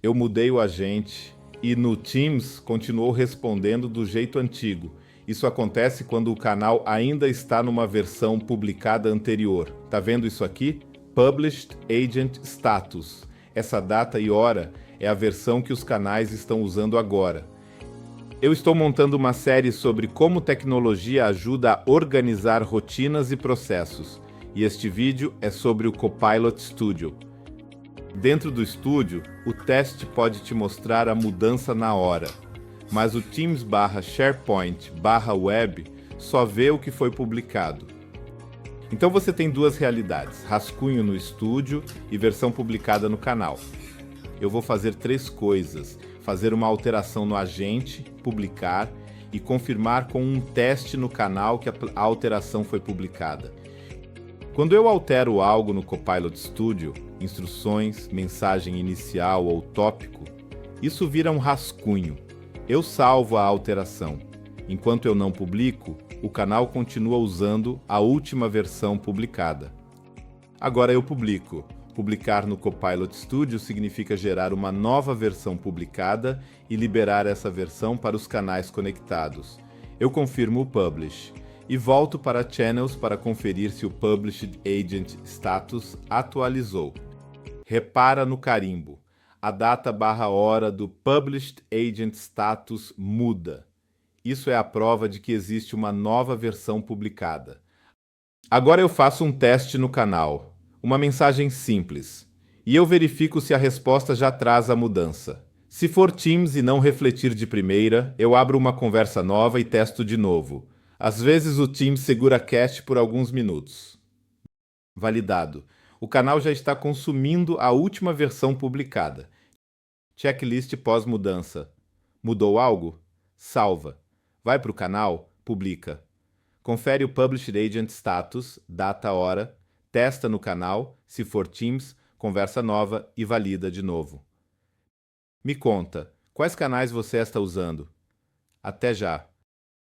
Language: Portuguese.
Eu mudei o agente e no Teams continuou respondendo do jeito antigo. Isso acontece quando o canal ainda está numa versão publicada anterior. Tá vendo isso aqui? Published Agent Status. Essa data e hora é a versão que os canais estão usando agora. Eu estou montando uma série sobre como tecnologia ajuda a organizar rotinas e processos. E este vídeo é sobre o Copilot Studio. Dentro do estúdio, o teste pode te mostrar a mudança na hora, mas o Teams/SharePoint/Web só vê o que foi publicado. Então você tem duas realidades, rascunho no estúdio e versão publicada no canal. Eu vou fazer três coisas: fazer uma alteração no agente, publicar e confirmar com um teste no canal que a alteração foi publicada. Quando eu altero algo no Copilot Studio, instruções, mensagem inicial ou tópico, isso vira um rascunho. Eu salvo a alteração. Enquanto eu não publico, o canal continua usando a última versão publicada. Agora eu publico. Publicar no Copilot Studio significa gerar uma nova versão publicada e liberar essa versão para os canais conectados. Eu confirmo o Publish e volto para Channels para conferir se o Published Agent Status atualizou. Repara no carimbo. A data/hora do Published Agent Status muda. Isso é a prova de que existe uma nova versão publicada. Agora eu faço um teste no canal, uma mensagem simples, e eu verifico se a resposta já traz a mudança. Se for Teams e não refletir de primeira, eu abro uma conversa nova e testo de novo. Às vezes o Teams segura cache por alguns minutos. Validado. O canal já está consumindo a última versão publicada. Checklist pós-mudança. Mudou algo? Salva. Vai para o canal, publica. Confere o Published Agent Status, data, hora, testa no canal, se for Teams, conversa nova e valida de novo. Me conta, quais canais você está usando? Até já!